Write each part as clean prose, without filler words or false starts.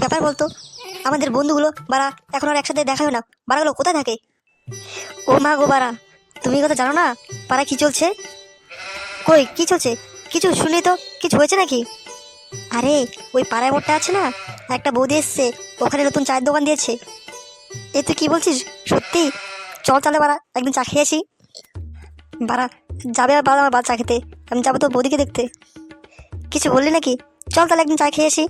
ব্যাপার বলতো? আমাদের বন্ধুগুলো বারা এখন আর একসাথে দেখা হয় না, বারাগুলো কোথায় থাকে? ও মা গো বারা, তুমি কথা জানো না পাড়ায় কি চলছে? কই কি চলছে? কিছু শুনি তো, কিছু হয়েছে নাকি? আরে ওই পাড়ায় মোড়টা আছে না, একটা বৌদি এসছে, ওখানে নতুন চায়ের দোকান দিয়েছে। এ তুই কি বলছিস, সত্যি? চল তাহলে বারা একদিন চা খেয়ে আসি। বারা যাবে আর বাবা আমার বা চা খেতে? আমি যাবো তো বৌদিকে দেখতে। কিছু বললি নাকি? চল তাহলে একদিন চা খেয়ে আসি।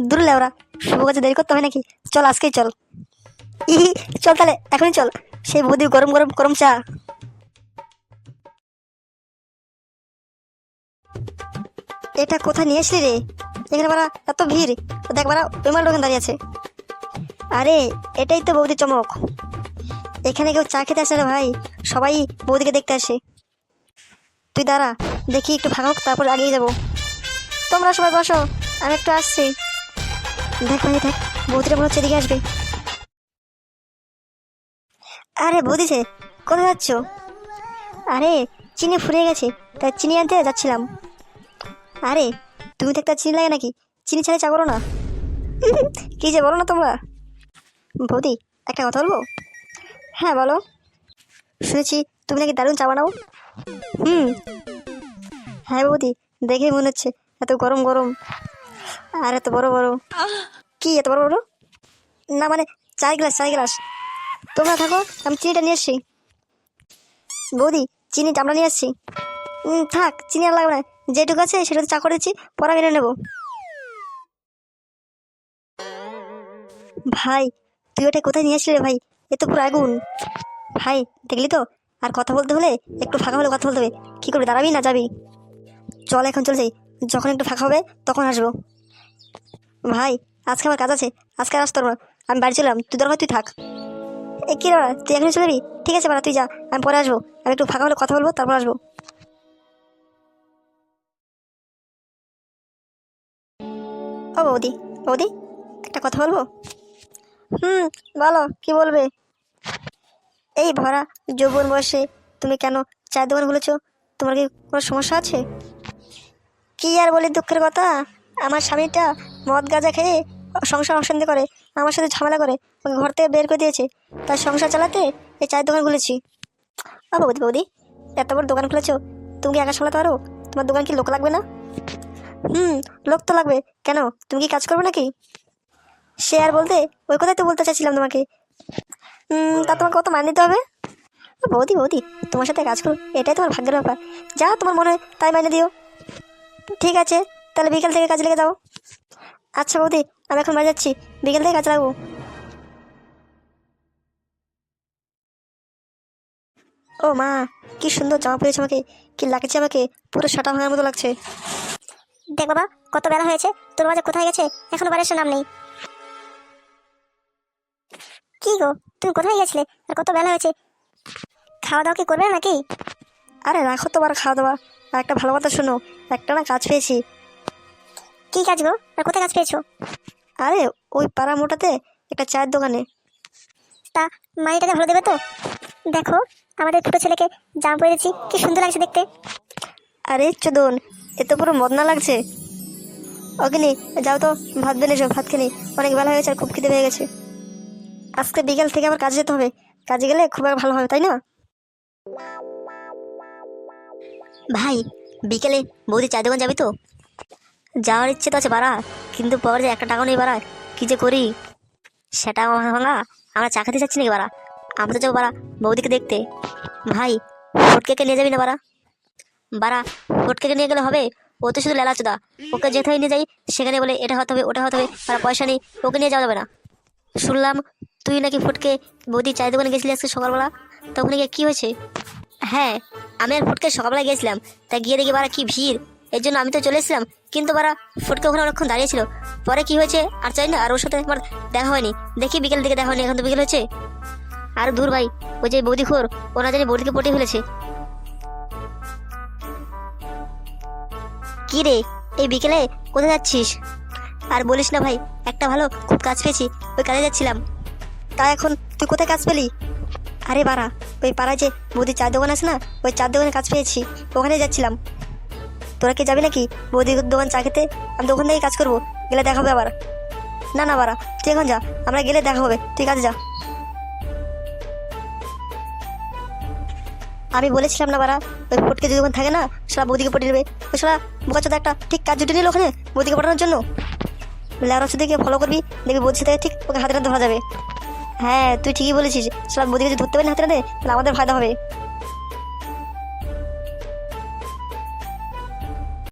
দূর লেওরা, শুভ কাজে দেরি করতে হয় নাকি? চল আজকেই চল। ইহি, চল তাহলে এখনই চল। সেই বৌদি গরম গরম গরম চা। এটা কোথায় নিয়ে আসলি রে? এখানে বারা এত ভিড়, দেখ বারা ওই মাল দোকান দাঁড়িয়ে আছে। আরে এটাই তো বৌদির চমক। এখানে কেউ চা খেতে আসে না রে ভাই, সবাই বৌদিকে দেখতে আসে। তুই দাঁড়া, দেখি একটু ফাঁকা হোক, তারপর আগিয়ে যাবো। তোমরা সবাই বসো, আমি একটু আসছি। দেখ ভাই দেখ, বৌদিটা মনে হচ্ছে এদিকে আসবে। আরে বৌদি যে, কোথায় যাচ্ছ? আরে চিনি ফুরিয়ে গেছে, তাই চিনি আনতে যাচ্ছিলাম। আরে তুমি তো একটা চিনি লাগে নাকি? চিনি ছাড়া চা করো না? কি যে বলো না তোমরা। বৌদি একটা কথা বলবো? হ্যাঁ বলো। শুনেছি তুমি নাকি দারুণ চা বানাও। হুম। হ্যাঁ বৌদি, দেখে মনে হচ্ছে এত গরম গরম আর এত বড় বড়। কি এত বড় বড়? না মানে 4 গ্লাস 4 গ্লাস। তোমরা থাকো, আমি চিনিটা নিয়ে আসছি। বৌদি চিনিটা আমরা নিয়ে আসছি। থাক, চিনি আর লাগবে না, যেটুকু আছে সেটা চা করেছি, পরে মেনে নেবো। ভাই তুই ওটা কোথায় নিয়ে আসলি রে ভাই? এ তো পুরো আগুন। ভাই দেখলি তো, আর কথা বলতে হলে একটু ফাঁকা হলে কথা বলতে হবে। কি করবি, দাঁড়াবি না যাবি? চল এখন চলে যাই, যখন একটু ফাঁকা হবে তখন আসবো। ভাই আজকে আমার কাজ আছে, আজকে আর আসতে পারবো না, আমি বাড়ি চললাম, তুই দরকার তুই থাক। এ কি রে বাড়া, তুই এখনই চলে যাবি? ঠিক আছে বাড়া তুই যা, আমি পরে আসবো। আমি একটু ফাঁকা হলে কথা বলবো, তারপর আসবো। ও বৌদি, বৌদি একটা কথা বলবো? বলো কি বলবে? এই ভরা যৌবন বয়সে তুমি কেন চায়ের দোকান খুলেছো? তোমার কি কোনো সমস্যা আছে? কি আর বলি দুঃখের কথা, আমার স্বামীটা মদ গাঁজা খেয়ে সংসার অশান্তি করে, আমার সাথে ঝামেলা করে, ওকে ঘর থেকে বের করে দিয়েছে। তার সংসার চালাতে এই চায়ের দোকান খুলেছি। ও বৌদি, বৌদি এত বড় দোকান খুলেছো, তুমি কি একা সামলাতে পারো? তোমার দোকান কি লোক লাগবে না? লোক তো লাগবে। কেন, তুমি কি কাজ করবে নাকি? সে আর বলতে, ওই কথাই তো বলতে চাইছিলাম তোমাকে। তা তোমাকে কত মাইনে দিতে হবে? বৌদি বৌদি, তোমার সাথে কাজ করো এটাই তোমার ভাগ্যের ব্যাপার, যা তোমার মনে হয় তাই মাইনে দিও। ঠিক আছে, তাহলে বিকেল থেকে কাজে লেগে যাও। আচ্ছা বৌদি, আমি এখন বাড়ি যাচ্ছি, বিকেল থেকে কাজে লাগবো। ও মা, কি সুন্দর জামা পরেছে আমাকে, কি লাগছে আমাকে, পুরো সাটা ভাঙার মতো লাগছে। দেখ বাবা, কত বেলা হয়েছে, তোর বাজে কোথায় গেছে, এখনো বাড়ির আসার নাম নেই। কি গো, তুমি কোথায় গেছিলে, আর কত বেলা হয়েছে? খাওয়া দাওয়া কি করবে না নাকি? আরে রাখো তো বার খাওয়া দাওয়া, আর একটা ভালো কথা শোনো, একটা না কাজ পেয়েছি। কি কাজ গো, আর কোথায় কাজ পেয়েছো? আরে ওই পাড়া মোটাতে একটা চায়ের দোকানে। তা মাইটাকে ভালো দেবে তো? দেখো আমাদের ছোট ছেলেকে জামা পরে দিচ্ছি, কি সুন্দর লাগছে দেখতে। আরে চোদন, এ তো পুরো মদনা লাগছে। অগ্নি যাও তো, ভাত বেনে এসো, ভাত খেনি, অনেক বেলা হয়ে গেছে আর খুব খিদে পেয়ে গেছে। আজকে বিকেল থেকে আবার কাজে যেতে হবে, কাজে গেলে খুব আর ভালো হবে, তাই না? ভাই বিকেলে বৌদি চায়ের দোকান যাবি তো? যাওয়ার ইচ্ছে তো আছে বাড়া, কিন্তু পরে যে একটা টাকা নেই বাড়া, কি যে করি। সেটা আমার ভাঙা, আমরা চা খেতে চাচ্ছি নাকি বাড়া? আমরা তো যাবো বাড়া বৌদিকে দেখতে। ভাই ফটকেকে নিয়ে যাবি না বাড়া? বাড়া ফটকেকে নিয়ে গেলে হবে? ও তো শুধু লেলাচোদা, ওকে যেখানে নিয়ে যাই সেখানে বলে এটা হতে হবে ওটা হতে হবে, আর পয়সা নেই, ওকে নিয়ে যাওয়া যাবে না। শুনলাম তুই নাকি ফটকে বৌদি চায়ের দোকানে গেছিলি আজকে সকালবেলা, তো ওখানে গিয়ে কি হয়েছে? হ্যাঁ আমি আর ফটকে সকালবেলা গেছিলাম, তাই গিয়ে দেখি বাড়া কি ভিড়, এর জন্য আমি তো চলে এসেছিলাম, কিন্তু বাড়া ফটকে ওখানে অনেকক্ষণ দাঁড়িয়েছিল। পরে কি হয়েছে আর চাই না, আর ওর সাথে একবার দেখা হয়নি, দেখি বিকেল দিকে দেখা হয়নি, এখন তো বিকেল হয়েছে। আর দূর ভাই, ওই যে বৌদি খোর, ওরা জানি বৌদিকে পটিয়ে ফেলেছে। কি রে, এই বিকেলে কোথায় যাচ্ছিস? আর বলিস না ভাই, একটা ভালো খুব কাজ পেয়েছি, ওই কাজে যাচ্ছিলাম। তা এখন তুই কোথায় কাজ পেলি? আরে বাড়া, ওই পাড়ায় যে বৌদির চার দোকান আছে না, ওই চার দোকানে কাজ পেয়েছি, ওখানে যাচ্ছিলাম। তোরা কি যাবি নাকি বৌদির দোকান চা খেতে? আমি তো ওখান থেকেই কাজ করবো, গেলে দেখা হবে আবার। না না বাড়া, তুই এখন যা, আমরা গেলে দেখা হবে, ঠিক আছে যা। আমি বলেছিলাম না বাড়া, ওই ফটকে যদি ওখানে থাকে না, সারা বৌদিকে পটিয়ে নেবে। ওই সারা বোকাচোদা একটা ঠিক কাজ জুটে নিল ওখানে বৌদিকে পাঠানোর জন্য। লেয়ার সাথে ফলো করবি, দেখবি বৌদির সাথে ঠিক ওকে হাতে ধরা যাবে। হ্যাঁ তুই ঠিকই বলেছিস, সারা বৌদিকে যদি ধরতে পারি না হাতে নাতে, তাহলে আমাদের ফায়দা হবে।